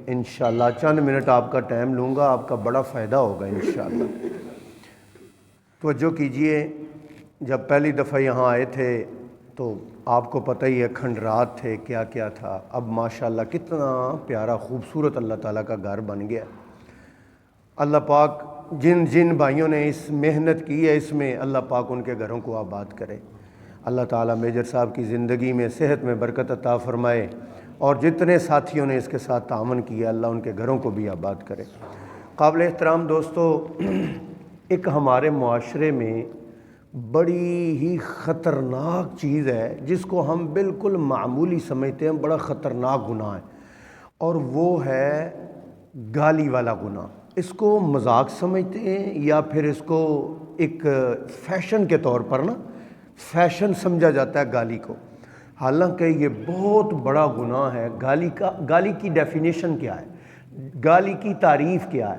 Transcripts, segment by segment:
انشاءاللہ چند منٹ آپ کا ٹائم لوں گا، آپ کا بڑا فائدہ ہوگا انشاءاللہ۔ توجہ کیجئے، جب پہلی دفعہ یہاں آئے تھے تو آپ کو پتہ ہی ہے کھنڈرات تھے، کیا کیا تھا۔ اب ماشاءاللہ کتنا پیارا خوبصورت اللہ تعالیٰ کا گھر بن گیا۔ اللہ پاک جن جن بھائیوں نے اس محنت کی ہے اس میں، اللہ پاک ان کے گھروں کو آباد کرے۔ اللہ تعالیٰ میجر صاحب کی زندگی میں صحت میں برکت عطا فرمائے، اور جتنے ساتھیوں نے اس کے ساتھ تعاون کیا اللہ ان کے گھروں کو بھی آباد کرے۔ قابل احترام دوستو، ایک ہمارے معاشرے میں بڑی ہی خطرناک چیز ہے جس کو ہم بالکل معمولی سمجھتے ہیں، بڑا خطرناک گناہ ہے، اور وہ ہے گالی والا گناہ۔ اس کو مذاق سمجھتے ہیں یا پھر اس کو ایک فیشن کے طور پر فیشن سمجھا جاتا ہے گالی کو، حالانکہ یہ بہت بڑا گناہ ہے۔ گالی کی ڈیفینیشن کیا ہے؟ گالی کی تعریف کیا ہے؟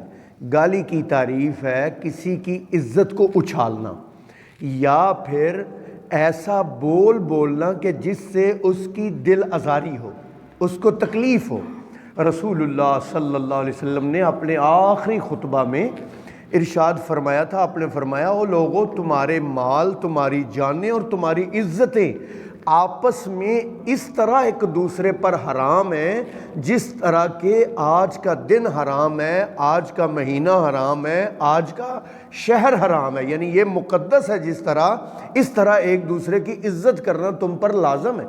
گالی کی تعریف ہے کسی کی عزت کو اچھالنا، یا پھر ایسا بولنا کہ جس سے اس کی دل آزاری ہو، اس کو تکلیف ہو۔ رسول اللہ صلی اللہ علیہ وسلم نے اپنے آخری خطبہ میں ارشاد فرمایا تھا، آپ نے فرمایا، او لوگو، تمہارے مال، تمہاری جانیں اور تمہاری عزتیں آپس میں اس طرح ایک دوسرے پر حرام ہیں جس طرح کہ آج کا دن حرام ہے، آج کا مہینہ حرام ہے، آج کا شہر حرام ہے، یعنی یہ مقدس ہے جس طرح، اس طرح ایک دوسرے کی عزت کرنا تم پر لازم ہے۔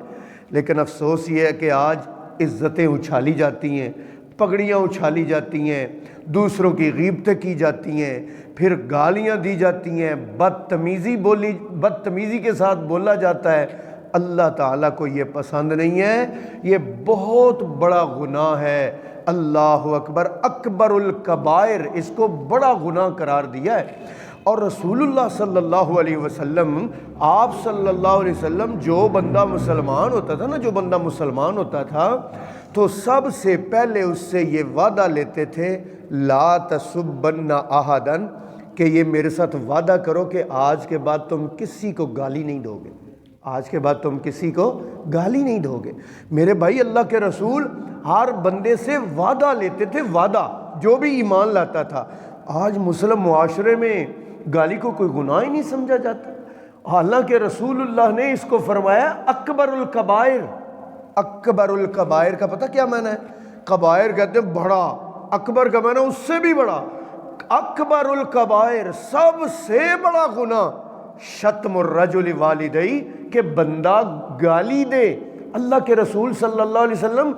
لیکن افسوس یہ ہے کہ آج عزتیں اچھالی جاتی ہیں، پگڑیاں اچھالی جاتی ہیں، دوسروں کی غیبتیں کی جاتی ہیں، پھر گالیاں دی جاتی ہیں، بدتمیزی کے ساتھ بولا جاتا ہے۔ اللہ تعالیٰ کو یہ پسند نہیں ہے، یہ بہت بڑا گناہ ہے۔ اللہ اکبر، اکبر الکبائر، اس کو بڑا گناہ قرار دیا ہے۔ اور رسول اللہ صلی اللہ علیہ وسلم، آپ صلی اللہ علیہ وسلم، جو بندہ مسلمان ہوتا تھا تو سب سے پہلے اس سے یہ وعدہ لیتے تھے، لا تسبن احدا، کہ یہ میرے ساتھ وعدہ کرو کہ آج کے بعد تم کسی کو گالی نہیں دو گے، آج کے بعد تم کسی کو گالی نہیں دو گے۔ میرے بھائی، اللہ کے رسول ہر بندے سے وعدہ لیتے تھے، وعدہ، جو بھی ایمان لاتا تھا۔ آج مسلم معاشرے میں گالی کو کوئی گناہ ہی نہیں سمجھا جاتا، حالانکہ رسول اللہ نے اس کو فرمایا اکبر الکبائر۔ اکبر الکبائر کا پتہ کیا معنی ہے؟ کبائر کہتے ہیں بڑا، اکبر کا معنی اس سے بھی بڑا۔ اکبر الکبائر، سب سے بڑا گناہ، شتم الرجل والدی، کہ بندہ گالی دے۔ اللہ کے رسول صلی اللہ علیہ وسلم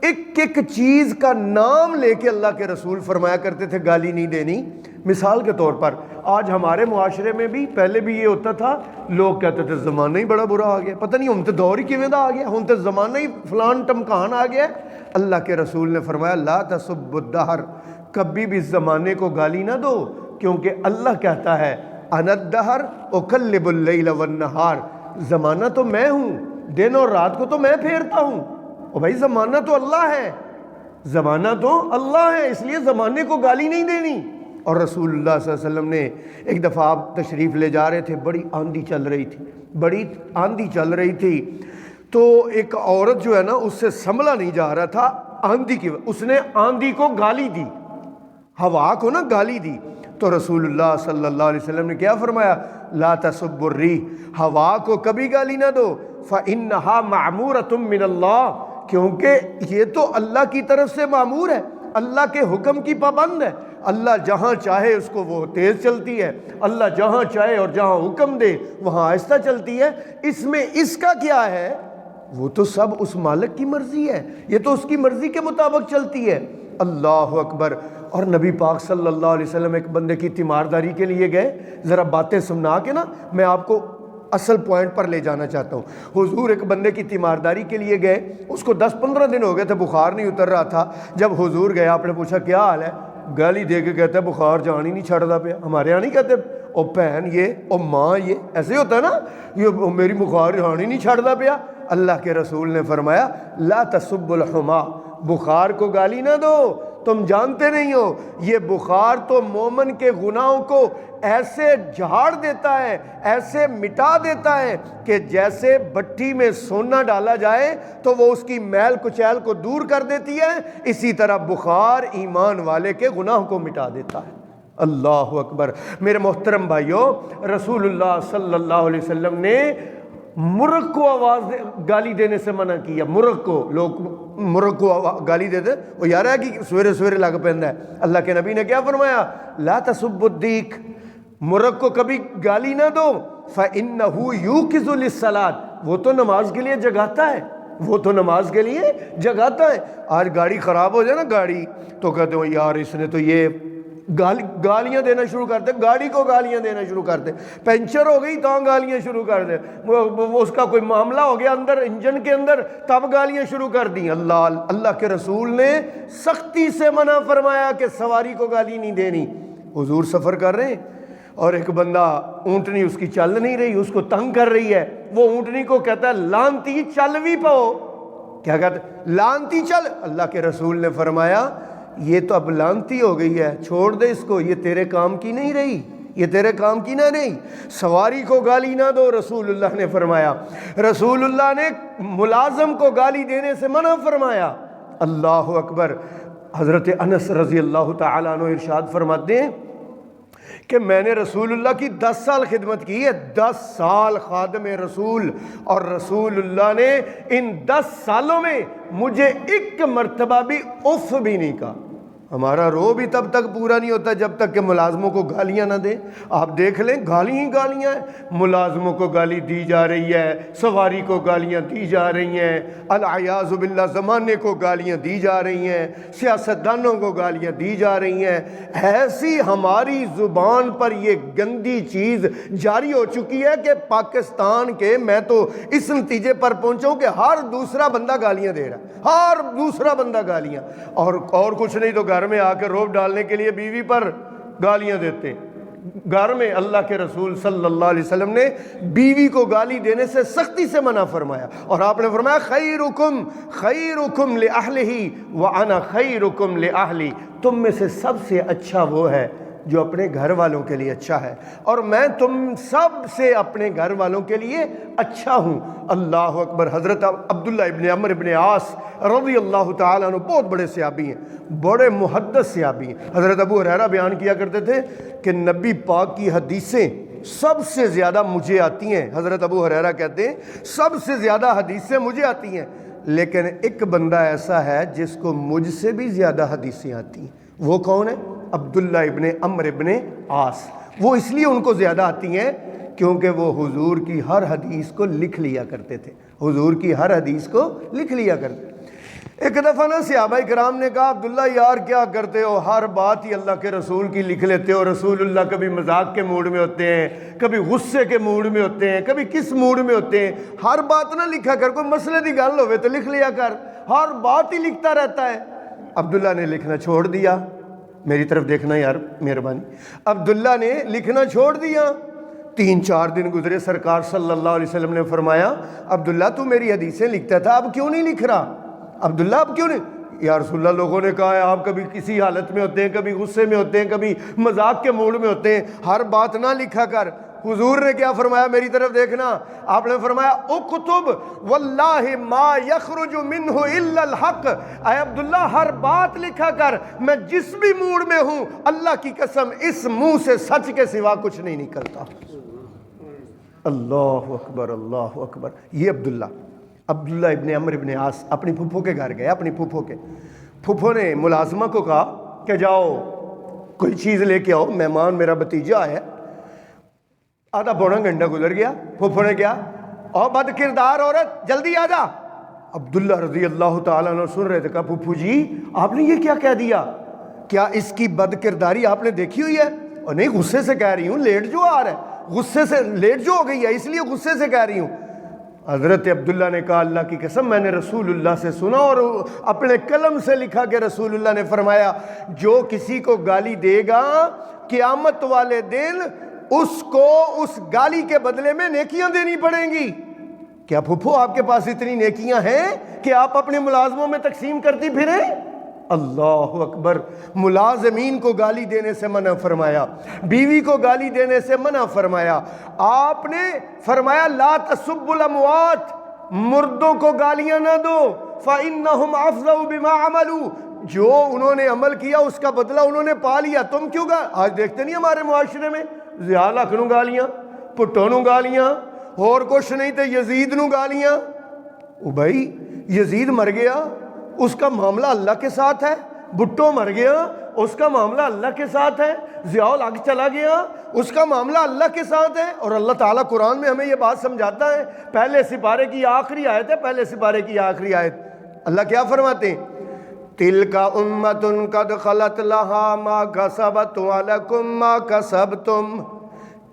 ایک ایک چیز کا نام لے کے اللہ کے رسول فرمایا کرتے تھے گالی نہیں دینی۔ مثال کے طور پر آج ہمارے معاشرے میں بھی پہلے بھی یہ ہوتا تھا، لوگ کہتے تھے زمانہ ہی بڑا برا آ گیا، پتہ نہیں ہم تو دور ہی کیویں دا آ گیا، ہم تو زمانہ ہی فلان ٹمکان آ گیا۔ اللہ کے رسول نے فرمایا، لا تسب الدہر، کبھی بھی زمانے کو گالی نہ دو، کیونکہ اللہ کہتا ہے، انا الدہر اقلب اللیل والنہار، زمانہ تو میں ہوں، دن اور رات کو تو میں پھیرتا ہوں۔ اور بھائی زمانہ تو اللہ ہے، زمانہ تو اللہ ہے، اس لیے زمانے کو گالی نہیں دینی۔ اور رسول اللہ صلی اللہ علیہ وسلم نے ایک دفعہ آپ تشریف لے جا رہے تھے، بڑی آندھی چل رہی تھی، تو ایک عورت جو ہے نا، اس سے سنبھلا نہیں جا رہا تھا آندھی کی، اس نے آندھی کو گالی دی، ہوا کو گالی دی۔ تو رسول اللہ صلی اللہ علیہ وسلم نے کیا فرمایا؟ لا تسب الریح، ہوا کو کبھی گالی نہ دو، فإنہا معمورۃ من اللہ، کیونکہ یہ تو اللہ کی طرف سے معمور ہے، اللہ کے حکم کی پابند ہے۔ اللہ جہاں چاہے اس کو وہ تیز چلتی ہے، اللہ جہاں چاہے اور جہاں حکم دے وہاں آہستہ چلتی ہے۔ اس میں اس کا کیا ہے؟ وہ تو سب اس مالک کی مرضی ہے، یہ تو اس کی مرضی کے مطابق چلتی ہے۔ اللہ اکبر۔ اور نبی پاک صلی اللہ علیہ وسلم ایک بندے کی تیمارداری کے لیے گئے، ذرا باتیں سمنا کے میں آپ کو اصل پوائنٹ پر لے جانا چاہتا ہوں۔ حضور ایک بندے کی تیمارداری کے لیے گئے، اس کو 10-15 دن ہو گئے تھے، بخار نہیں اتر رہا تھا۔ جب حضور گیا، آپ نے پوچھا کیا حال ہے؟ گالی دے کے کہتا ہے بخار جان ہی نہیں چھڑتا پیا۔ ہمارے یہاں نہیں کہتے او بہن یہ، او ماں یہ، ایسے ہوتا ہے نا، یہ میری بخار جان ہی نہیں چھڑتا پیا۔ اللہ کے رسول نے فرمایا، لا تسب الحما، بخار کو گالی نہ دو، تم جانتے نہیں ہو یہ بخار تو مومن کے گناہوں کو ایسے جھاڑ دیتا ہے، ایسے مٹا دیتا ہے کہ جیسے بھٹی میں سونا ڈالا جائے تو وہ اس کی میل کچیل کو دور کر دیتی ہے، اسی طرح بخار ایمان والے کے گناہ کو مٹا دیتا ہے۔ اللہ اکبر۔ میرے محترم بھائیوں، رسول اللہ صلی اللہ علیہ وسلم نے مرغ کو گالی دینے سے منع کیا۔ مرغ کو، لوگ مرغ کو گالی دیتے وہ یار ہے کہ سویرے سویرے لگ پہنتا ہے۔ اللہ کے نبی نے کیا فرمایا؟ لا تسبوا الدیک، مرغ کو کبھی گالی نہ دو، فإنہ یوقظ للصلاۃ، وہ تو نماز کے لیے جگاتا ہے، وہ تو نماز کے لیے جگاتا ہے۔ آج گاڑی خراب ہو جائے نا گاڑی تو کہتے ہو یار اس نے تو یہ گالیاں دینا شروع کرتے، گاڑی کو گالیاں دینا شروع کرتے، پنچر ہو گئی تو گالیاں شروع کر دے، اس کا کوئی معاملہ ہو گیا اندر انجن کے اندر تب گالیاں شروع کر دیں۔ اللہ کے رسول نے سختی سے منع فرمایا کہ سواری کو گالی نہیں دینی۔ حضور سفر کر رہے ہیں اور ایک بندہ اونٹنی اس کی چل نہیں رہی، اس کو تنگ کر رہی ہے، وہ اونٹنی کو کہتا ہے لانتی چل بھی پاؤ، کیا کہتا ہے؟ لانتی چل۔ اللہ کے رسول نے فرمایا یہ تو اب لانتی ہو گئی ہے، چھوڑ دے اس کو، یہ تیرے کام کی نہیں رہی، یہ تیرے کام کی نہ نہیں۔ سواری کو گالی نہ دو، رسول اللہ نے فرمایا۔ رسول اللہ نے ملازم کو گالی دینے سے منع فرمایا۔ اللہ اکبر۔ حضرت انس رضی اللہ تعالیٰ عنہ ارشاد فرماتے ہیں کہ میں نے رسول اللہ کی 10 سال خدمت کی ہے، 10 سال خادم رسول، اور رسول اللہ نے ان 10 سالوں میں مجھے ایک مرتبہ بھی اف بھی نہیں کہا۔ ہمارا رو بھی تب تک پورا نہیں ہوتا جب تک کہ ملازموں کو گالیاں نہ دیں۔ آپ دیکھ لیں گالی ہی گالیاں ہیں، ملازموں کو گالی دی جا رہی ہے، سواری کو گالیاں دی جا رہی ہیں، العیاذ باللہ زمانے کو گالیاں دی جا رہی ہیں، سیاستدانوں کو گالیاں دی جا رہی ہیں۔ ایسی ہماری زبان پر یہ گندی چیز جاری ہو چکی ہے کہ پاکستان کے میں تو اس نتیجے پر پہنچا ہوں کہ ہر دوسرا بندہ گالیاں دے رہا ہے، ہر دوسرا بندہ گالیاں، اور کچھ نہیں تو گھر میں آ کے روب ڈالنے کے لیے بیوی پر گالیاں دیتے ہیں۔ گھر میں اللہ کے رسول صلی اللہ علیہ وسلم نے بیوی کو گالی دینے سے سختی سے منع فرمایا، اور آپ نے فرمایا خیرکم خیرکم لأہلہ وانا خیرکم لأہلی، تم میں سے سب سے اچھا وہ ہے جو اپنے گھر والوں کے لیے اچھا ہے، اور میں تم سب سے اپنے گھر والوں کے لیے اچھا ہوں۔ اللہ اکبر۔ حضرت عبداللہ ابن عمرو ابن عاص رضی اللہ تعالیٰ عنہ بہت بڑے صحابی ہیں، بڑے محدث صحابی ہیں۔ حضرت ابو ہریرہ بیان کیا کرتے تھے کہ نبی پاک کی حدیثیں سب سے زیادہ مجھے آتی ہیں۔ حضرت ابو ہریرہ کہتے ہیں سب سے زیادہ حدیثیں مجھے آتی ہیں، لیکن ایک بندہ ایسا ہے جس کو مجھ سے بھی زیادہ حدیثیں آتی ہیں۔ وہ کون ہے؟ عبداللہ ابن عمرو ابن عاص۔ وہ اس لیے ان کو زیادہ آتی ہیں کیونکہ وہ حضور کی ہر حدیث کو لکھ لیا کرتے تھے، حضور کی ہر حدیث کو لکھ لیا کرتے تھے۔ ایک دفعہ نا صحابہ کرام نے کہا عبداللہ یار کیا کرتے ہو، ہر بات ہی اللہ کے رسول کی لکھ لیتے ہو۔ رسول اللہ کبھی مذاق کے موڈ میں ہوتے ہیں، کبھی غصے کے موڈ میں ہوتے ہیں، کبھی کس موڈ میں ہوتے ہیں، ہر بات نہ لکھا کر، کوئی مسئلے کی گل ہوئے تو لکھ لیا کر، ہر بات ہی لکھتا رہتا ہے۔ عبداللہ نے لکھنا چھوڑ دیا، میری طرف دیکھنا یار مہربانی، عبداللہ نے لکھنا چھوڑ دیا۔ 3-4 دن گزرے، سرکار صلی اللہ علیہ وسلم نے فرمایا عبداللہ تو میری حدیثیں لکھتا تھا، اب کیوں نہیں لکھ رہا؟ عبداللہ اب کیوں نہیں؟ یا رسول اللہ لوگوں نے کہا ہے آپ کبھی کسی حالت میں ہوتے ہیں، کبھی غصے میں ہوتے ہیں، کبھی مذاق کے موڈ میں ہوتے ہیں، ہر بات نہ لکھا کر۔ حضور نے کیا فرمایا؟ میری طرف دیکھنا، آپ نے فرمایا اکتب واللہ ما یخرج منہ الا الحق، اے عبداللہ ہر بات لکھا کر، میں جس بھی موڈ میں ہوں اللہ کی قسم اس منہ سے سچ کے سوا کچھ نہیں نکلتا۔ اللہ اکبر، اللہ اکبر۔ یہ عبداللہ ابن عمرو ابن عاص اپنی پھپھو کے گھر گئے، اپنی پھپھو نے ملازمہ کو کہا کہ جاؤ کوئی چیز لے کے آؤ، مہمان میرا بھتیجا آیا ہے۔ آدھا پونا گھنٹہ گزر گیا، پھپھو نے کیا اور بد کردار عورت جلدی آ جا۔ عبداللہ رضی اللہ تعالیٰ عنہ سن رہے تھے، کہا پھپھو جی آپ نے یہ کیا کہہ دیا؟ کیا اس کی بد کرداری آپ نے دیکھی ہوئی ہے؟ اور نہیں غصے سے کہہ رہی ہوں، لیٹ جو آ رہا ہے، غصے سے لیٹ جو ہو گئی ہے اس لیے غصے سے کہہ رہی ہوں۔ حضرت عبداللہ نے کہا اللہ کی قسم میں نے رسول اللہ سے سنا اور اپنے قلم سے لکھا کہ رسول اللہ نے فرمایا جو کسی کو گالی دے گا قیامت والے دن اس کو اس گالی کے بدلے میں نیکیاں دینی پڑیں گی۔ کیا پھپھو آپ کے پاس اتنی نیکیاں ہیں کہ آپ اپنے ملازموں میں تقسیم کرتی پھریں؟ اللہ اکبر. ملازمین کو گالی دینے سے منع فرمایا, بیوی کو گالی دینے سے منع فرمایا. آپ نے فرمایا لا تسبوا الاموات, مردوں کو گالیاں نہ دو, فإنہم افضوا بما عملوا, جو انہوں نے عمل کیا اس کا بدلہ انہوں نے پا لیا. تم کیوں آج دیکھتے نہیں ہمارے معاشرے میں ضیاء لکھ نو گالیاں, پٹھوں نو گالیاں, اور کچھ نہیں تے یزید نو گالیاں. او بھائی یزید مر گیا, اس کا معاملہ اللہ کے ساتھ ہے. بھٹو مر گیا, اس کا معاملہ اللہ کے ساتھ ہے. ضیاء الحق چلا گیا, اس کا معاملہ اللہ کے ساتھ ہے. اور اللہ تعالیٰ قرآن میں ہمیں یہ بات سمجھاتا ہے. پہلے سپارے کی آخری آیت ہے, پہلے سپارے کی آخری آیت. اللہ کیا فرماتے ہیں؟ تلک امۃ قد خلت لہا ما کسبت ولکم ما کسبتم.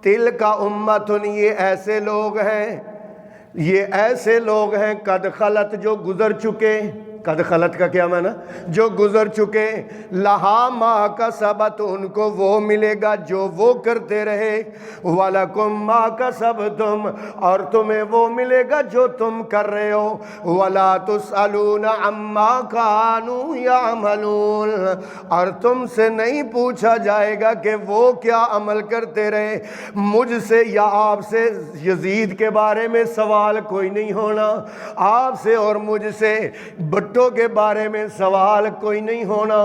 تلک امۃ, یہ ایسے لوگ ہیں, یہ ایسے لوگ ہیں, قد خلت, جو گزر چکے. قد خلت کا کیا معنی؟ جو گزر چکے. لہا ما کسبت, ان کو وہ ملے گا جو وہ کرتے رہے. ولکم ما کسبتم, اور تمہیں وہ ملے گا جو تم کر رہے ہو. ولا تسألون عما كانوا يعملون, اور تم سے نہیں پوچھا جائے گا کہ وہ کیا عمل کرتے رہے. مجھ سے یا آپ سے یزید کے بارے میں سوال کوئی نہیں ہونا, آپ سے اور مجھ سے بھٹو کے بارے میں سوال کوئی نہیں ہونا.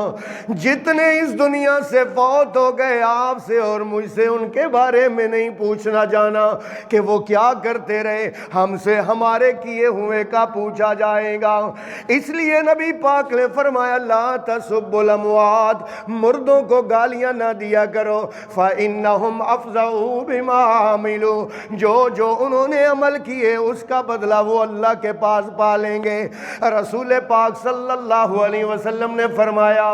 جتنے اس دنیا سے فوت ہو گئے, آپ سے اور مجھ سے ان کے بارے میں نہیں پوچھنا جانا کہ وہ کیا کرتے رہے. ہم سے ہمارے کیے ہوئے کا پوچھا جائے گا. اس لیے نبی پاک نے فرمایا لا تسبوا الاموات, مردوں کو گالیاں نہ دیا کرو. فإنہم افضوا بما عملوا, جو انہوں نے عمل کیے اس کا بدلہ وہ اللہ کے پاس پا لیں گے. رسول پاک صلی اللہ علیہ وسلم نے فرمایا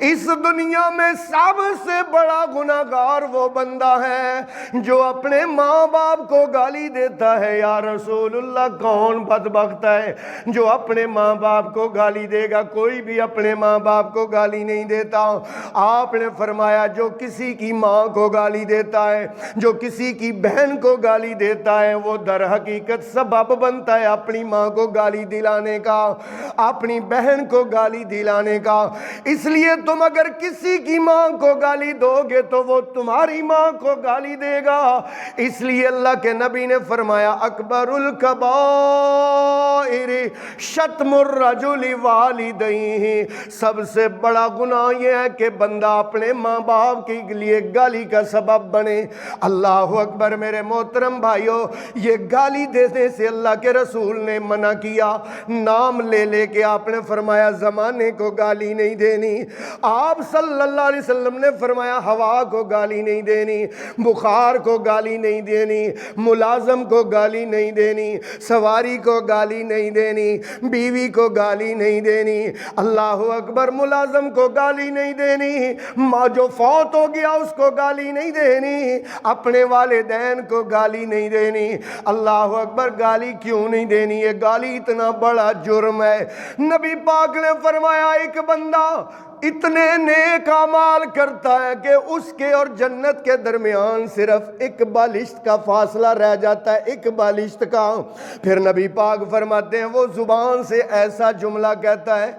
اس دنیا میں سب سے بڑا گناہگار وہ بندہ ہے جو اپنے ماں باپ کو گالی دیتا ہے. یا رسول اللہ, کون بدبخت ہے جو اپنے ماں باپ کو گالی دے گا؟ کوئی بھی اپنے ماں باپ کو گالی نہیں دیتا. آپ نے فرمایا جو کسی کی ماں کو گالی دیتا ہے, جو کسی کی بہن کو گالی دیتا ہے, وہ در حقیقت سبب بنتا ہے اپنی ماں کو گالی دلانے کا, اپنی بہن کو گالی دلانے کا. اس لیے تم اگر کسی کی ماں کو گالی دو گے تو وہ تمہاری ماں کو گالی دے گا. اس لیے اللہ کے نبی نے فرمایا اکبر الکبائر شتم الرجل والدیہ, سب سے بڑا گناہ یہ ہے کہ بندہ اپنے ماں باپ کے لیے گالی کا سبب بنے. اللہ اکبر. میرے محترم بھائیو, یہ گالی دینے سے اللہ کے رسول نے منع کیا. نام لے لے کے آپ نے فرمایا زمانے کو گالی نہیں دینی. آپ صلی اللہ علیہ وسلم نے فرمایا ہوا کو گالی نہیں دینی, بخار کو گالی نہیں دینی, ملازم کو گالی نہیں دینی, سواری کو گالی نہیں دینی, بیوی کو گالی نہیں دینی. اللہ اکبر. ملازم کو گالی نہیں دینی, ماں جو فوت ہو گیا اس کو گالی نہیں دینی, اپنے والدین کو گالی نہیں دینی. اللہ اکبر. گالی کیوں نہیں دینی؟ یہ گالی اتنا بڑا جرم ہے. نبی پاک نے فرمایا ایک بندہ اتنے نیک اعمال کرتا ہے کہ اس کے اور جنت کے درمیان صرف ایک بالشت کا فاصلہ رہ جاتا ہے, ایک بالشت کا. پھر نبی پاک فرماتے ہیں وہ زبان سے ایسا جملہ کہتا ہے,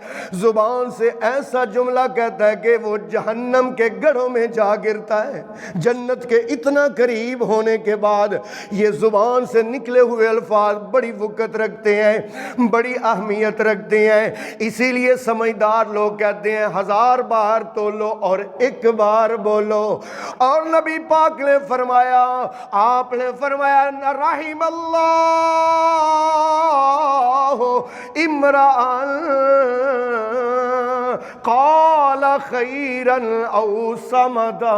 زبان سے ایسا جملہ کہتا ہے کہ وہ جہنم کے گڑھوں میں جا گرتا ہے. جنت کے اتنا قریب ہونے کے بعد یہ زبان سے نکلے ہوئے الفاظ بڑی وقت رکھتے ہیں, بڑی اہمیت رکھتے ہیں. اسی لیے سمجھدار لوگ کہتے ہیں 1000 بار تولو اور ایک بار بولو. اور نبی پاک نے فرمایا, آپ نے فرمایا رحم اللہ امرأً قال خیرا او صمدا.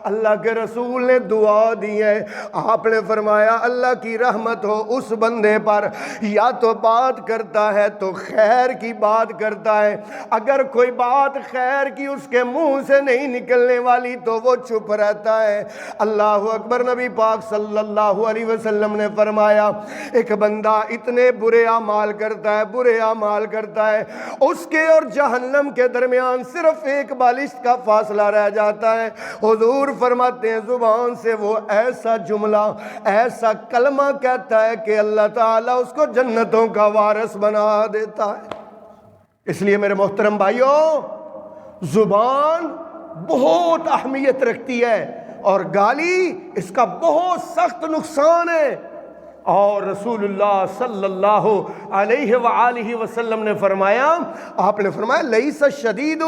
اللہ کے رسول نے دعا دی ہے, آپ نے فرمایا اللہ کی رحمت ہو اس بندے پر, یا تو بات کرتا ہے تو خیر کی بات کرتا ہے, اگر کوئی بات خیر کی اس کے منہ سے نہیں نکلنے والی تو وہ چپ رہتا ہے. اللہ اکبر. نبی پاک صلی اللہ علیہ وسلم نے فرمایا ایک بندہ اتنے برے اعمال کرتا ہے, برے اعمال کرتا ہے, اس کے اور جہنم کے درمیان صرف ایک بالشت کا فاصلہ رہ جاتا ہے. حضور فرماتے ہیں زبان سے وہ ایسا جملہ, ایسا کلمہ کہتا ہے کہ اللہ تعالیٰ اس کو جنتوں کا وارث بنا دیتا ہے. اس لیے میرے محترم بھائیوں, زبان بہت اہمیت رکھتی ہے اور گالی اس کا بہت سخت نقصان ہے۔ اور رسول اللہ صلی اللہ علیہ وآلہ وسلم نے فرمایا، آپ نے فرمایا لیس الشدید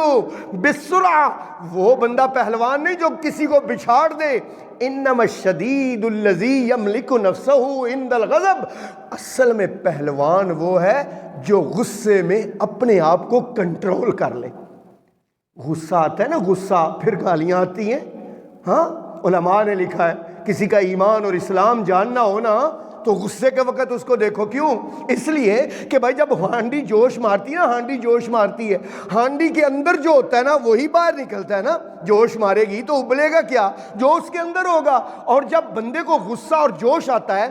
بالسرعہ، وہ بندہ پہلوان نہیں جو کسی کو بچھاڑ دے، انما الشدید الذی یملک نفسہ عند الغضب، اصل میں پہلوان وہ ہے جو غصے میں اپنے آپ کو کنٹرول کر لے۔ غصہ آتا ہے نا، غصہ پھر گالیاں آتی ہیں۔ ہاں علماء نے لکھا ہے کسی کا ایمان اور اسلام جاننا ہونا تو غصے کے وقت اس کو دیکھو، کیوں؟ اس لیے کہ بھائی جب ہانڈی جوش مارتی ہے نا، ہانڈی جوش مارتی ہے، ہانڈی کے اندر جو ہوتا ہے نا وہی باہر نکلتا ہے نا۔ جوش مارے گی تو ابلے گا کیا؟ جو اس کے اندر ہوگا۔ اور جب بندے کو غصہ اور جوش آتا ہے،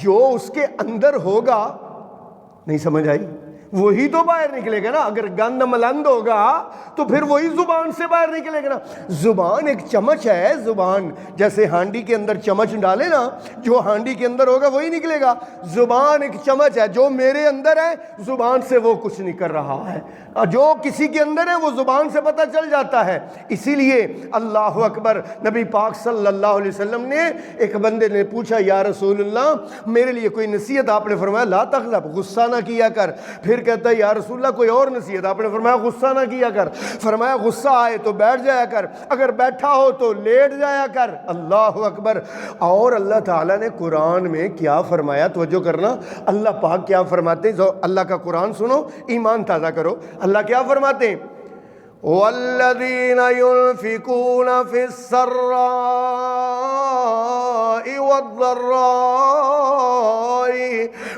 جو اس کے اندر ہوگا، نہیں سمجھ آئی؟ وہی تو باہر نکلے گا نا۔ اگر گند ملند ہوگا تو پھر وہی زبان سے باہر نکلے گا نا۔ زبان ایک چمچ ہے، زبان جیسے ہانڈی کے اندر چمچ ڈالے نا، جو ہانڈی کے اندر ہوگا وہی نکلے گا۔ زبان ایک چمچ ہے، جو میرے اندر ہے زبان سے وہ کچھ نہیں کر رہا ہے، جو کسی کے اندر ہے وہ زبان سے پتہ چل جاتا ہے۔ اسی لیے اللہ اکبر، نبی پاک صلی اللہ علیہ وسلم نے، ایک بندے نے پوچھا یا رسول اللہ میرے لیے کوئی نصیحت؟ آپ نے فرمایا لا تغضب، غصہ نہ کیا کر۔ پھر کہتا ہے یا رسول اللہ کوئی اور نصیحت؟ آپ نے فرمایا غصہ نہ کیا کر۔ فرمایا غصہ آئے تو بیٹھ جایا کر، اگر بیٹھا ہو تو لیٹ جایا کر۔ اللہ اکبر۔ اور اللہ تعالیٰ نے قرآن میں کیا فرمایا، توجہ کرنا، اللہ پاک کیا فرماتے ہیں؟ اللہ کا قرآن سنو، ایمان تازہ کرو۔ اللہ کیا فرماتے ہیں؟ والذین ينفقون فی السراء والضراء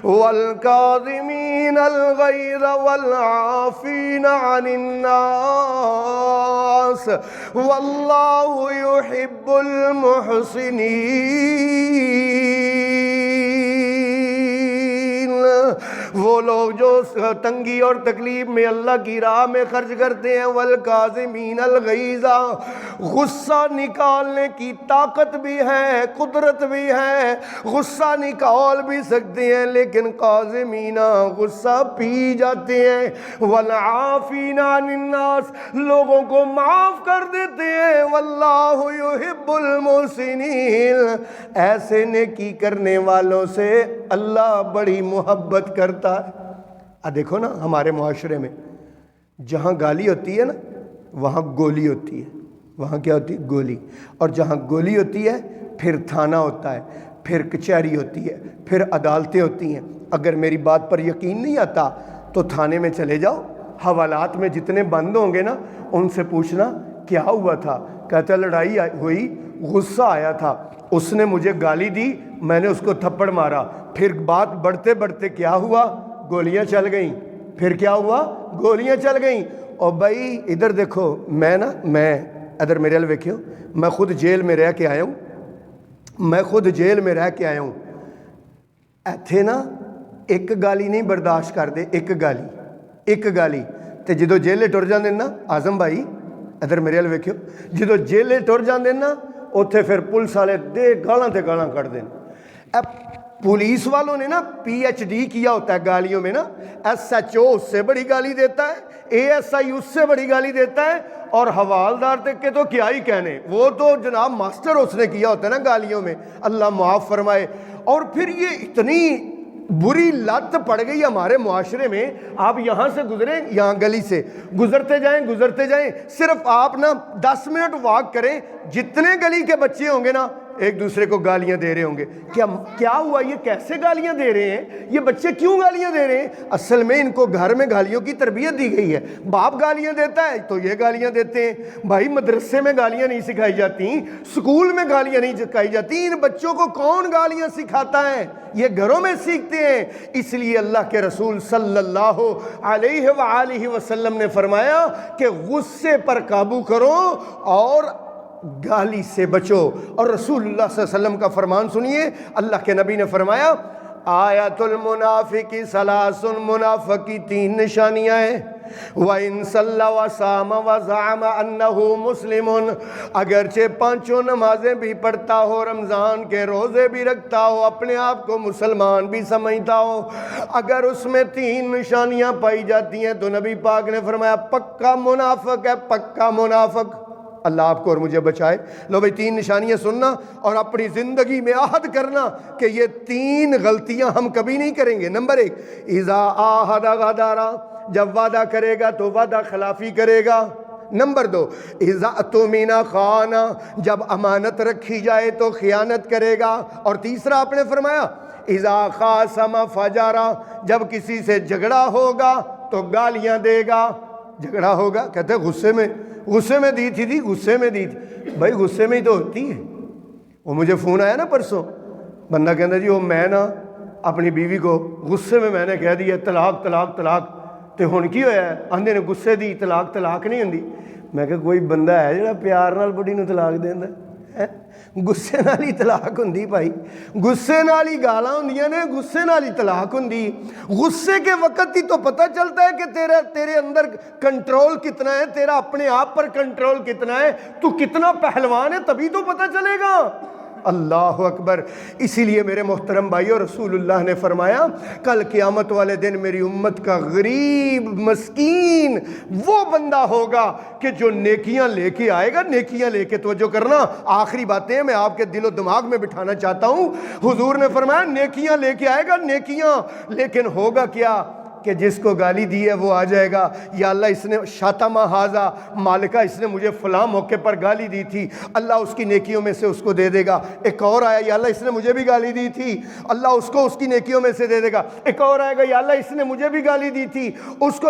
والکاظمین الغیظ والعافین عن الناس واللہ یحب المحسنین۔ وہ لوگ جو تنگی اور تکلیف میں اللہ کی راہ میں خرچ کرتے ہیں، والکاظمین الغیظ، غصہ نکالنے کی طاقت بھی ہے، قدرت بھی ہے، غصہ نکال بھی سکتے ہیں، لیکن کاظمین غصہ پی جاتے ہیں، والعافین عن الناس لوگوں کو معاف کر دیتے ہیں، واللہ یحب المحسنین، ایسے نیکی کرنے والوں سے اللہ بڑی محبت کرتا ہے۔ دیکھو نا ہمارے معاشرے میں جہاں گالی ہوتی ہے نا وہاں گولی ہوتی ہے، وہاں کیا ہوتی ہے؟ گولی۔ اور جہاں گولی ہوتی ہے پھر تھانہ ہوتا ہے، پھر کچہری ہوتی ہے، پھر عدالتیں ہوتی ہیں۔ اگر میری بات پر یقین نہیں آتا تو تھانے میں چلے جاؤ، حوالات میں جتنے بند ہوں گے نا ان سے پوچھنا کیا ہوا تھا، کہتا لڑائی ہوئی، غصہ آیا تھا، اس نے مجھے گالی دی، میں نے اس کو تھپڑ مارا، پھر بات بڑھتے بڑھتے کیا ہوا؟ گولیاں چل گئیں۔ پھر کیا ہوا؟ گولیاں چل گئیں۔ اور بھائی ادھر دیکھو، میں ادھر میرے ال ویکھیو، میں خود جیل میں رہ کے آیا ہوں، ایتھے نا ایک گالی نہیں برداشت کر دے، ایک گالی تے جدو جیلے ٹر جاندے نا آزم بھائی، ادھر میرے ال ویکھیو، جدو جیلے ٹر جاندے نا اوتھے پھر پولیس والے دے گالاں تے گالاں کر دیں۔ اب پولیس والوں نے نا پی ایچ ڈی کیا ہوتا ہے گالیوں میں نا، ایس ایچ او اس سے بڑی گالی دیتا ہے، اے ایس آئی اس سے بڑی گالی دیتا ہے، اور حوالدار تک کے تو کیا ہی کہنے، وہ تو جناب ماسٹر اس نے کیا ہوتا ہے نا گالیوں میں، اللہ معاف فرمائے۔ اور پھر یہ اتنی بری لت پڑ گئی ہمارے معاشرے میں، آپ یہاں سے گزریں، یہاں گلی سے گزرتے جائیں، صرف آپ نا 10 منٹ واک کریں، جتنے گلی کے بچے ہوں گے نا ایک دوسرے کو گالیاں دے رہے ہوں گے۔ کیا ہوا؟ یہ کیسے گالیاں دے رہے ہیں؟ یہ بچے کیوں گالیاں دے رہے ہیں؟ اصل میں ان کو گھر میں گالیوں کی تربیت دی گئی ہے، باپ گالیاں دیتا ہے تو یہ گالیاں دیتے ہیں۔ بھائی مدرسے میں گالیاں نہیں سکھائی جاتی، اسکول میں گالیاں نہیں سکھائی جاتی، ان بچوں کو کون گالیاں سکھاتا ہے؟ یہ گھروں میں سیکھتے ہیں۔ اس لیے اللہ کے رسول صلی اللہ علیہ وآلہ وسلم نے فرمایا کہ غصے پر قابو کرو اور گالی سے بچو۔ اور رسول اللہ صلی اللہ علیہ وسلم کا فرمان سنیے، اللہ کے نبی نے فرمایا آیت المنافق ثلاث، منافق کی 3 نشانیاں ہیں۔ وَإِن صَلَّى وَصَامَ وَزَعَمَ أَنَّهُ مُسْلِمٌ، اگرچہ 5 نمازیں بھی پڑھتا ہو، رمضان کے روزے بھی رکھتا ہو، اپنے آپ کو مسلمان بھی سمجھتا ہو، اگر اس میں 3 نشانیاں پائی جاتی ہیں تو نبی پاک نے فرمایا پکا منافق ہے، پکا منافق۔ اللہ آپ کو اور مجھے بچائے۔ لو بھئی 3 نشانیاں سننا اور اپنی زندگی میں عہد کرنا کہ یہ 3 غلطیاں ہم کبھی نہیں کریں گے۔ نمبر 1، اذا عاہد غدر، جب وعدہ کرے گا تو وعدہ خلافی کرے گا۔ نمبر 2، اذا اؤتمن خان، جب امانت رکھی جائے تو خیانت کرے گا۔ اور تیسرا آپ نے فرمایا اذا خاصم فجر، جب کسی سے جھگڑا ہوگا تو گالیاں دے گا۔ جھگڑا ہوگا کہتے ہیں غصے میں دی تھی، غصے میں دی تھی۔ بھائی غصے میں ہی تو ہوتی ہے۔ وہ مجھے فون آیا نا پرسوں، بندہ کہتا جی وہ میں نا اپنی بیوی کو غصے میں نے کہہ دیا طلاق طلاق طلاق، تے ہن کی ہویا ہے؟ آندے نے غصے دی طلاق طلاق نہیں ہوندی۔ میں کہ کوئی بندہ ہے جڑا پیار نال بڑی نو طلاق دیندا ہے؟ غصے نال ہی طلاق ہوندی بھائی، غصے نال ہی گالاں ہوندیاں نے، غصے نال ہی طلاق ہوندی۔ غصے کے وقت ہی تو پتہ چلتا ہے کہ تیرے اندر کنٹرول کتنا ہے، تیرا اپنے آپ پر کنٹرول کتنا ہے، تو کتنا پہلوان ہے، تبھی تو پتہ چلے گا۔ اللہ اکبر۔ اسی لیے میرے محترم بھائیو، رسول اللہ نے فرمایا کل قیامت والے دن میری امت کا غریب مسکین وہ بندہ ہوگا کہ جو نیکیاں لے کے آئے گا۔ نیکیاں لے کے، توجہ کرنا، آخری باتیں میں آپ کے دل و دماغ میں بٹھانا چاہتا ہوں۔ حضور نے فرمایا نیکیاں لے کے آئے گا، نیکیاں، لیکن ہوگا کیا کہ جس کو گالی دی ہے وہ آ جائے گا، یا اللہ اس نے شاتمہ ہاذا، مالکہ اس نے مجھے فلاں موقع پر گالی دی تھی، اللہ اس کی نیکیوں میں سے اس کو دے دے گا۔ ایک اور آیا، یا اللہ اس نے مجھے بھی گالی دی تھی، اللہ اس کو اس کی نیکیوں میں سے دے دے گا۔ ایک اور آئے گا، یا اللہ اس نے مجھے بھی گالی دی تھی، اس کو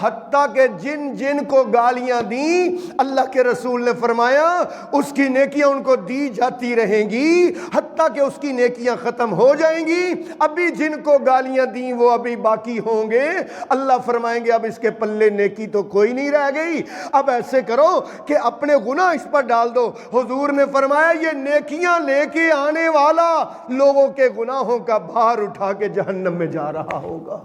حتیٰ کہ جن کو گالیاں دیں، اللہ کے رسول نے فرمایا اس کی نیکیاں ان کو دی جاتی رہیں گی حتیٰ کہ اس کی نیکیاں ختم ہو جائیں گی۔ ابھی جن کو گالیاں دیں وہ ابھی باقی ہوں گے۔ اللہ فرمائیں گے اب اس کے پلے نیکی تو کوئی نہیں رہ گئی، اب ایسے کرو کہ اپنے گناہ اس پر ڈال دو۔ حضور نے فرمایا یہ نیکیاں لے کے آنے والا لوگوں کے گناہوں کا بھار اٹھا کے جہنم میں جا رہا ہوگا۔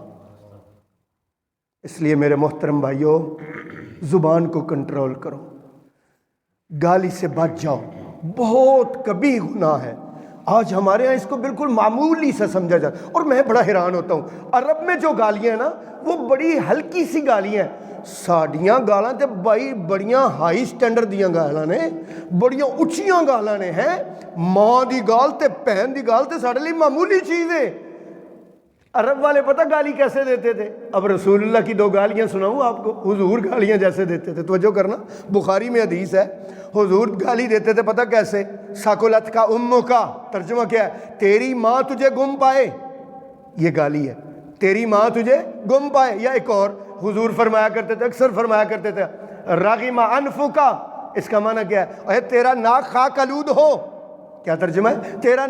اس لیے میرے محترم بھائیوں، زبان کو کنٹرول کرو، گالی سے بچ جاؤ، بہت کبھی گناہ ہے۔ آج ہمارے ہاں اس کو بالکل معمولی سا سمجھا جاتا ہے، اور میں بڑا حیران ہوتا ہوں۔ عرب میں جو گالیاں ہیں نا وہ بڑی ہلکی سی گالیاں ہیں، ساڈیاں گالاں تے بھائی بڑیاں ہائی سٹینڈرڈ دیاں گالاں نے، بڑیاں اچھیاں گالاں نے ہیں۔ ماں دی گال تے بہن دی گال تے ساڈے لیے معمولی چیز ہے۔ عرب والے پتہ گالی کیسے دیتے تھے؟ اب رسول اللہ کی 2 گالیاں سناؤں آپ کو۔ حضور گالیاں جیسے دیتے تھے، توجہ کرنا، بخاری میں حدیث ہے، حضور گالی دیتے تھے پتہ کیسے؟ ساکولت کا امو کا ترجمہ کیا ہے؟ تیری ماں تجھے گم پائے، یہ گالی ہے، تیری ماں تجھے گم پائے۔ یا ایک اور حضور فرمایا کرتے تھے، اکثر فرمایا کرتے تھے، راغم انفو کا، اس کا معنی کیا ہے؟ اے تیرا ناک خاک آلود ہو۔ کیا ترجمہ ہے؟ تیرا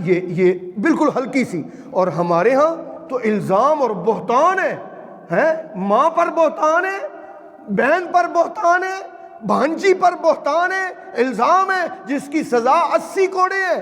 یہ بالکل ہلکی سی۔ اور ہمارے ہاں تو الزام اور بہتان ہے، ماں پر بہتان ہے، بہن پر بہتان ہے، بھانجی پر بہتان ہے، الزام ہے جس کی سزا 80 کوڑے ہے۔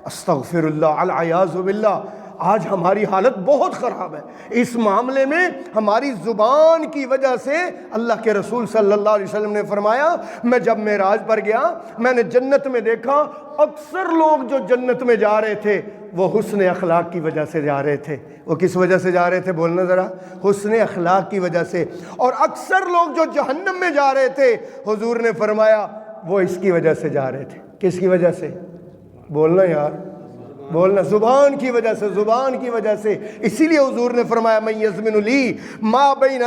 استغفر اللہ، العیاذ باللہ۔ آج ہماری حالت بہت خراب ہے اس معاملے میں، ہماری زبان کی وجہ سے۔ اللہ کے رسول صلی اللہ علیہ وسلم نے فرمایا، میں جب معراج پر گیا میں نے جنت میں دیکھا اکثر لوگ جو جنت میں جا رہے تھے وہ حسن اخلاق کی وجہ سے جا رہے تھے۔ وہ کس وجہ سے جا رہے تھے؟ بولنا ذرا، حسن اخلاق کی وجہ سے۔ اور اکثر لوگ جو جہنم میں جا رہے تھے، حضور نے فرمایا وہ اس کی وجہ سے جا رہے تھے۔ کس کی وجہ سے؟ بولنا یار، بولنا، زبان کی وجہ سے، زبان کی وجہ سے۔ اسی لیے حضور نے فرمایا من یضمن لی ما بین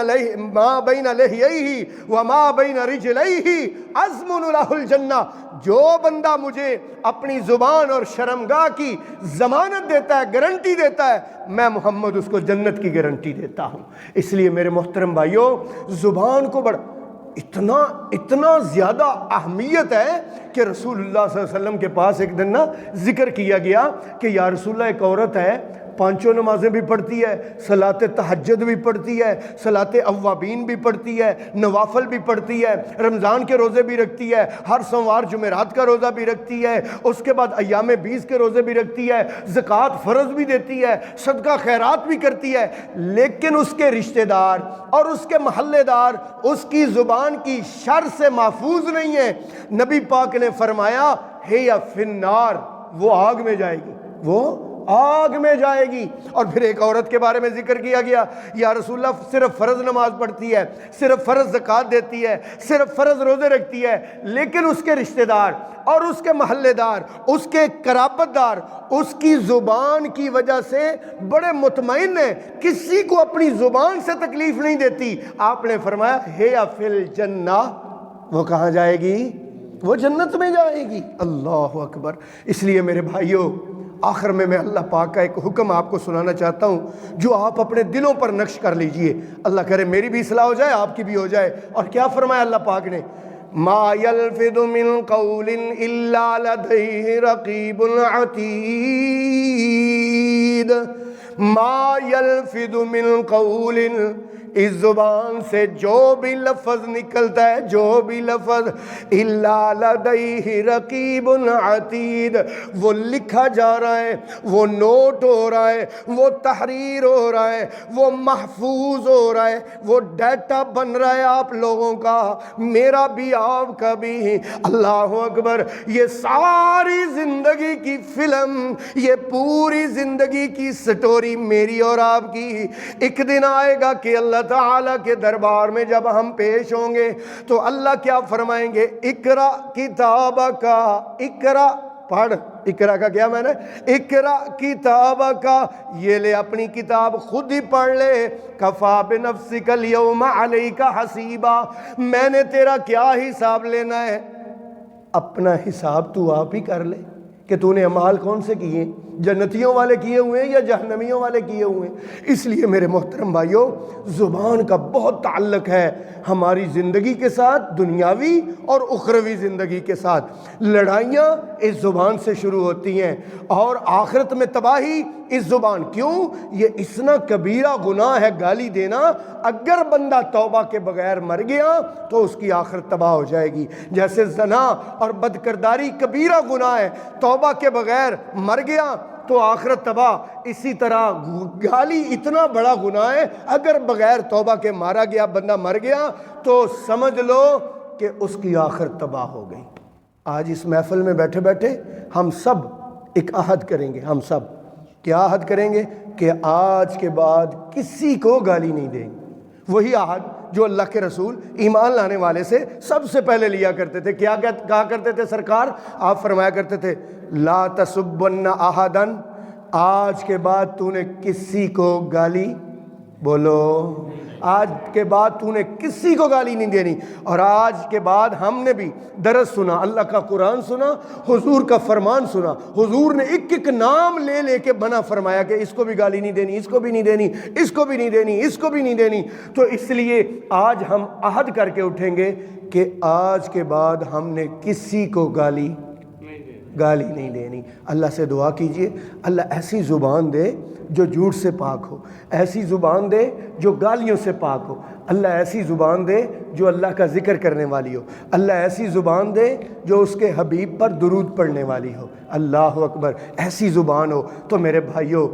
لحییہ وما بین رجلیہ اضمن لہ الجنہ، جو بندہ مجھے اپنی زبان اور شرمگاہ کی ضمانت دیتا ہے، گارنٹی دیتا ہے، میں محمد اس کو جنت کی گارنٹی دیتا ہوں۔ اس لیے میرے محترم بھائیوں، زبان کو اتنا زیادہ اہمیت ہے کہ رسول اللہ صلی اللہ علیہ وسلم کے پاس ایک دن ذکر کیا گیا کہ یا رسول اللہ ایک عورت ہے پانچوں نمازیں بھی پڑھتی ہے، صلاۃ تہجد بھی پڑھتی ہے، صلاۃ اوابین بھی پڑھتی ہے، نوافل بھی پڑھتی ہے، رمضان کے روزے بھی رکھتی ہے، ہر سوموار جمعرات کا روزہ بھی رکھتی ہے، اس کے بعد ایام 20 کے روزے بھی رکھتی ہے، زکوٰۃ فرض بھی دیتی ہے، صدقہ خیرات بھی کرتی ہے، لیکن اس کے رشتہ دار اور اس کے محلے دار اس کی زبان کی شر سے محفوظ نہیں ہے۔ نبی پاک نے فرمایا ہے فی النار، وہ آگ میں جائے گی، وہ آگ میں جائے گی۔ اور پھر ایک عورت کے بارے میں ذکر کیا گیا، یا رسول اللہ صرف فرض نماز پڑھتی ہے، صرف فرض زکوٰۃ دیتی ہے، صرف فرض روزے رکھتی ہے، لیکن اس کے رشتہ دار اور اس کے محلے دار، اس کے قرابت دار اس کی زبان کی وجہ سے بڑے مطمئن ہیں، کسی کو اپنی زبان سے تکلیف نہیں دیتی۔ آپ نے فرمایا ہے فی الجنہ، وہ کہاں جائے گی؟ وہ جنت میں جائے گی۔ اللہ اکبر۔ اس لیے میرے بھائیوں، آخر میں اللہ پاک کا ایک حکم آپ کو سنانا چاہتا ہوں جو آپ اپنے دلوں پر نقش کر لیجئے، اللہ کرے میری بھی اصلاح ہو جائے، آپ کی بھی ہو جائے۔ اور کیا فرمایا اللہ پاک نے؟ ما یلفظ من قول الا لدیہ رقیب عتید۔ ما یلفظ من قول، اس زبان سے جو بھی لفظ نکلتا ہے، جو بھی لفظ، الا لدیہ رقیب عتید، وہ لکھا جا رہا ہے، وہ نوٹ ہو رہا ہے، وہ تحریر ہو رہا ہے، وہ محفوظ ہو رہا ہے، وہ ڈیٹا بن رہا ہے آپ لوگوں کا، میرا بھی، آپ کا بھی۔ اللہ اکبر۔ یہ ساری زندگی کی فلم، یہ پوری زندگی کی سٹوری میری اور آپ کی، ایک دن آئے گا کہ اللہ تعالیٰ کے دربار میں جب ہم پیش ہوں گے تو اللہ کیا فرمائیں گے؟ اقرا کتابک، اقرا پڑھ، اقرا کا کیا میں نے؟ اقرا کتابک، یہ لے اپنی کتاب خود ہی پڑھ لے، کفا بنفسک اليوم علیک حسیبا، میں نے تیرا کیا حساب لینا ہے؟ اپنا حساب تو آپ ہی کر لے کہ تو نے اعمال کون سے کیے، جنتیوں والے کیے ہوئے ہیں یا جہنمیوں والے کیے ہوئے ہیں۔ اس لیے میرے محترم بھائیوں، زبان کا بہت تعلق ہے ہماری زندگی کے ساتھ، دنیاوی اور اخروی زندگی کے ساتھ۔ لڑائیاں اس زبان سے شروع ہوتی ہیں اور آخرت میں تباہی اس زبان۔ کیوں؟ یہ اتنا کبیرہ گناہ ہے گالی دینا، اگر بندہ توبہ کے بغیر مر گیا تو اس کی آخرت تباہ ہو جائے گی۔ جیسے زنا اور بدکرداری کبیرہ گناہ ہے، توبہ کے بغیر مر گیا تو آخرت تباہ، اسی طرح گالی اتنا بڑا گناہ ہے، اگر بغیر توبہ کے مارا گیا، بندہ مر گیا تو سمجھ لو کہ اس کی آخرت تباہ ہو گئی۔ آج اس محفل میں بیٹھے بیٹھے ہم سب ایک عہد کریں گے، ہم سب کیا عہد کریں گے؟ کہ آج کے بعد کسی کو گالی نہیں دیں گے۔ وہی عہد جو اللہ کے رسول ایمان لانے والے سے سب سے پہلے لیا کرتے تھے۔ کیا کہا کرتے تھے سرکار؟ آپ فرمایا کرتے تھے لا تسبن احدا، آج کے بعد تو نے کسی کو گالی، بولو، آج کے بعد تو نے کسی کو گالی نہیں دینی۔ اور آج کے بعد ہم نے بھی درس سنا، اللہ کا قرآن سنا، حضور کا فرمان سنا، حضور نے ایک ایک نام لے لے کے منع فرمایا کہ اس کو بھی گالی نہیں دینی، اس کو بھی نہیں دینی، اس کو بھی نہیں دینی، اس کو بھی نہیں دینی۔ تو اس لیے آج ہم عہد کر کے اٹھیں گے کہ آج کے بعد ہم نے کسی کو گالی نہیں دینی۔ اللہ سے دعا کیجئے اللہ ایسی زبان دے جو جھوٹ سے پاک ہو، ایسی زبان دے جو گالیوں سے پاک ہو، اللہ ایسی زبان دے جو اللہ کا ذکر کرنے والی ہو، اللہ ایسی زبان دے جو اس کے حبیب پر درود پڑھنے والی ہو۔ اللہ اکبر۔ ایسی زبان ہو تو میرے بھائیوں،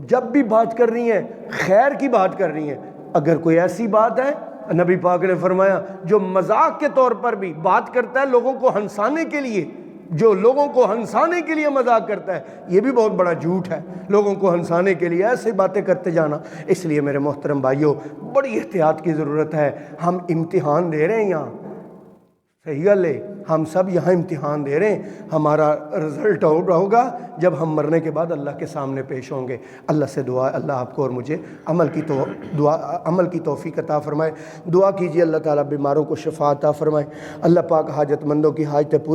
جب بھی بات کر رہی ہیں خیر کی بات کر رہی ہیں، اگر کوئی ایسی بات ہے، نبی پاک نے فرمایا جو مذاق کے طور پر بھی بات کرتا ہے لوگوں کو ہنسانے کے لیے، جو لوگوں کو ہنسانے کے لیے مذاق کرتا ہے، یہ بھی بہت بڑا جھوٹ ہے۔ لوگوں کو ہنسانے کے لیے ایسی باتیں کرتے جانا۔ اس لیے میرے محترم بھائیوں، بڑی احتیاط کی ضرورت ہے۔ ہم امتحان دے رہے ہیں یہاں، صحیح گل ہے، ہم سب یہاں امتحان دے رہے ہیں۔ ہمارا رزلٹ آؤٹ ہوگا جب ہم مرنے کے بعد اللہ کے سامنے پیش ہوں گے۔ اللہ سے دعا، اللہ آپ کو اور مجھے عمل کی توفیق عطا فرمائے۔ دعا کیجیے اللہ تعالیٰ بیماروں کو شفا عطا فرمائے، اللہ پاک حاجت مندوں کی حاجتیں پوری